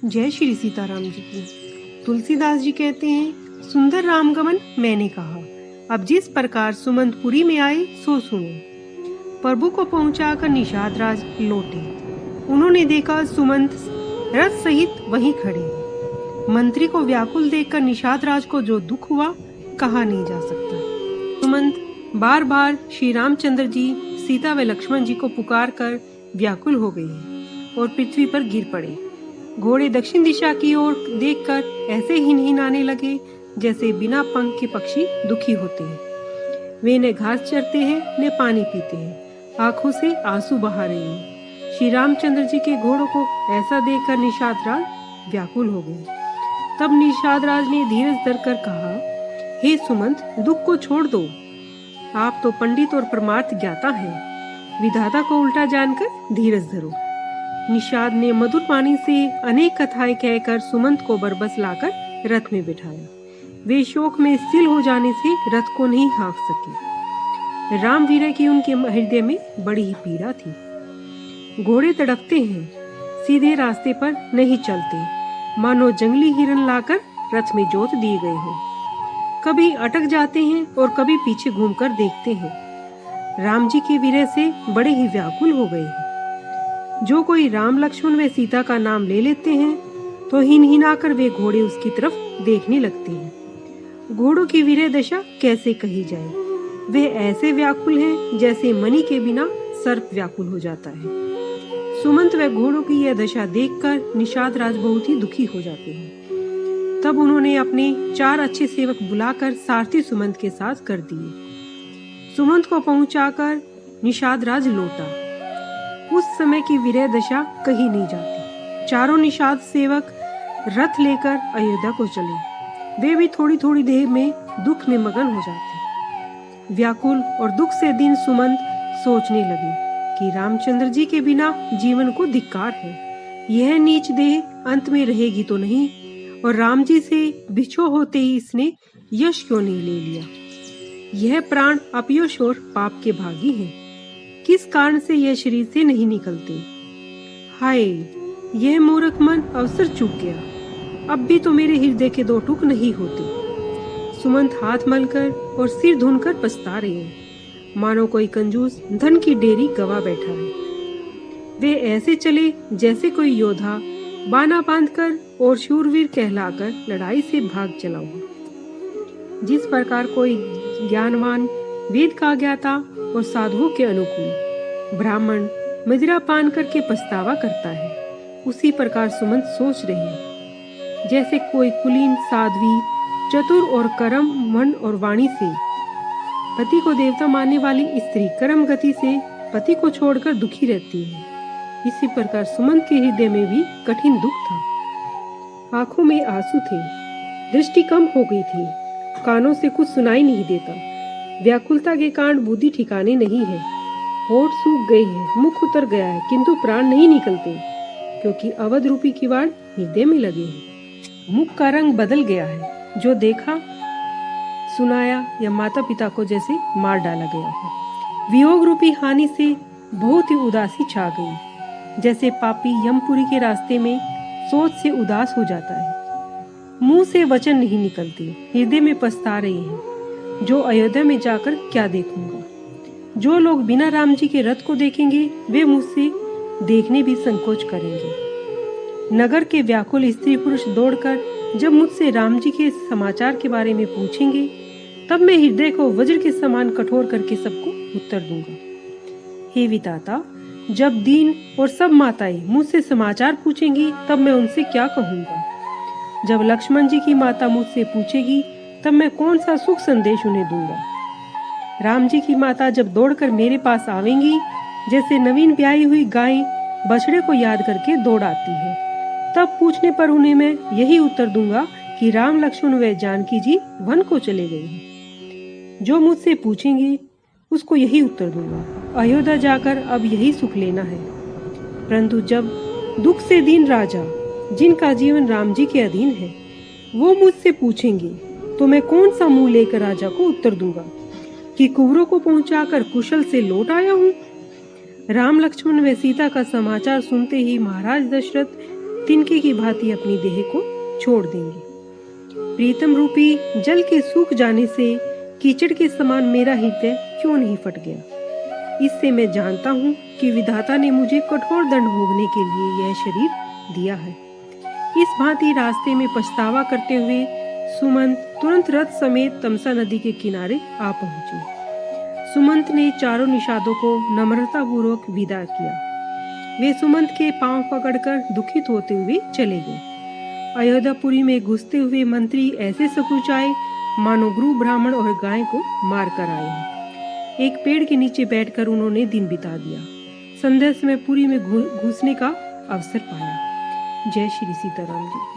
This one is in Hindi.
जय श्री सीताराम जी की। तुलसीदास जी कहते हैं, सुंदर रामगमन मैंने कहा, अब जिस प्रकार सुमंतपुरी में आए सो सुनो। प्रभु को पहुंचाकर निषाद राज लौटे। उन्होंने देखा सुमंत रथ सहित वहीं खड़े। मंत्री को व्याकुल देखकर निषाद राज को जो दुख हुआ कहा नहीं जा सकता। सुमंत बार बार श्री रामचंद्र जी, सीता व लक्ष्मण जी को पुकार कर व्याकुल हो गए और पृथ्वी पर गिर पड़े। घोड़े दक्षिण दिशा की ओर देखकर ऐसे हिनहिनाने लगे जैसे बिना पंख के पक्षी दुखी होते हैं। वे न घास चरते हैं न पानी पीते हैं, आंखों से आंसू बहा रहे हैं। श्री रामचंद्र जी के घोड़ों को ऐसा देखकर निषाद राज व्याकुल हो गए। तब निषाद राज ने धीरज धरकर कहा, हे सुमंत, दुख को छोड़ दो। आप तो पंडित और परमार्थ ज्ञाता हैं। विधाता को उल्टा जानकर धीरज धरो। निषाद ने मधुर वाणी से अनेक कथाएं कहकर सुमंत को बरबस लाकर रथ में बिठाया। वे शोक में स्थिर हो जाने से रथ को नहीं हाँक सके। राम वीर की उनके हृदय में बड़ी ही पीड़ा थी। घोड़े तड़पते हैं, सीधे रास्ते पर नहीं चलते, मानो जंगली हिरन लाकर रथ में जोत दिए गए हों। कभी अटक जाते हैं और कभी पीछे घूमकर देखते हैं। राम जी के विरह से बड़े ही व्याकुल हो गए हैं। जो कोई राम लक्ष्मण व सीता का नाम ले लेते हैं तो हिनहिनाकर वे घोड़े उसकी तरफ देखने लगते हैं। घोड़ों की विरह दशा कैसे कही जाए। वे ऐसे व्याकुल हैं जैसे मणि के बिना सर्प व्याकुल हो जाता है। सुमंत व घोड़ों की यह दशा देखकर निषाद राज बहुत ही दुखी हो जाते हैं। तब उन्होंने अपने 4 अच्छे सेवक बुलाकर सारथी सुमंत के साथ कर दिए। सुमंत को पहुंचाकर निषाद राज लौटा। उस समय की विरह दशा कही नहीं जाती। चारों निषाद सेवक रथ लेकर अयोध्या को चले। वे भी थोड़ी थोड़ी देर में दुख में मगन हो जाते। व्याकुल और दुख से दिन सुमंत सोचने लगे कि रामचंद्र जी के बिना जीवन को धिक्कार है। यह नीच देह अंत में रहेगी तो नहीं, और राम जी से बिछो होते ही इसने यश क्यों नहीं ले लिया। यह प्राण अपयश और पाप के भागी हैं। किस कारण से यह शरीर से नहीं निकलते। हाय, यह मूर्ख मन अवसर चूक गया। अब भी तो मेरे हृदय के 2 टुक नहीं होते। सुमंत हाथ मलकर और सिर धुनकर पछता रहे हैं, मानो कोई कंजूस धन की डेरी गवा बैठा है। वे ऐसे चले जैसे कोई योद्धा बाना बांधकर और शूरवीर कहलाकर लड़ाई से भाग चला हो। जिस प्रकार कोई ज्ञानवान, वेद का ज्ञाता और साधुओं के अनुकूल ब्राह्मण मदिरा पान करके पछतावा करता है, उसी प्रकार सुमंत सोच रहे हैं। जैसे कोई कुलीन साध्वी, चतुर और कर्म मन और वाणी से पति को देवता मानने वाली स्त्री कर्म गति से पति को छोड़कर दुखी रहती है, इसी प्रकार सुमंत के हृदय में भी कठिन दुख था। आंखों में आंसू थे, दृष्टि कम हो गई थी, कानों से कुछ सुनाई नहीं देता। व्याकुलता के कारण बुद्धि ठिकाने नहीं है। होठ सूख गए हैं, मुख उतर गया है, किंतु प्राण नहीं निकलते, क्योंकि अवध रूपी किवाड़ हृदय में लगे हैं। मुख का रंग बदल गया है, जो देखा सुनाया या माता पिता को जैसे मार डाला गया हो। वियोग रूपी हानि से बहुत ही उदासी छा गई, जैसे पापी यमपुरी के रास्ते में सोच से उदास हो जाता है। मुंह से वचन नहीं निकलते, हृदय में पछता रहे हैं, जो अयोध्या में जाकर क्या देखूंगा। जो लोग बिना राम जी के रथ को देखेंगे वे मुझसे देखने भी संकोच करेंगे। नगर के व्याकुल स्त्री पुरुष दौड़कर जब मुझसे राम जी के समाचार के बारे में पूछेंगे, तब मैं हृदय को वज्र के समान कठोर करके सबको उत्तर दूंगा। हे विधाता, जब दीन और सब माताएं मुझसे समाचार पूछेंगी तब मैं उनसे क्या कहूंगा। जब लक्ष्मण जी की माता मुझसे पूछेगी तब मैं कौन सा सुख संदेश उन्हें दूंगा। राम जी की माता जब दौड़कर मेरे पास आवेंगी, जैसे नवीन ब्याही हुई गाय बछड़े को याद करके दौड़ आती है, तब पूछने पर उन्हें मैं यही उत्तर दूंगा कि राम लक्ष्मण व जानकी जी वन को चले गए हैं। जो मुझसे पूछेंगे उसको यही उत्तर दूंगा। अयोध्या जाकर अब यही सुख लेना है। परंतु जब दुख से दीन राजा, जिनका जीवन राम जी के अधीन है, वो मुझसे पूछेंगे तो मैं कौन सा मुंह लेकर राजा को उत्तर दूंगा कि कुंवरों को पहुंचाकर कुशल से लौट आया हूँ। राम लक्ष्मण व सीता का समाचार सुनते ही महाराज दशरथ तिनके की भांति अपनी देह को छोड़ देंगे। प्रीतम रूपी जल के सूख जाने से कीचड़ के समान मेरा हृदय क्यों नहीं फट गया। इससे मैं जानता हूँ कि विधाता ने मुझे कठोर दंड भोगने के लिए यह शरीर दिया है। इस भांति रास्ते में पछतावा करते हुए सुमंत तुरंत रथ समेत तमसा नदी के किनारे आ पहुंचे। सुमंत ने चारों निषादों को नम्रतापूर्वक विदा किया। वे सुमंत के पांव पकड़कर दुखित होते हुए चले गए। अयोध्यापुरी में घुसते हुए मंत्री ऐसे सकुचाए मानो गुरु ब्राह्मण और गाय को मार कर आए हैं। एक पेड़ के नीचे बैठकर उन्होंने दिन बिता दिया। संध्या समय पुरी में घुसने का अवसर पाया। जय श्री सीताराम जी।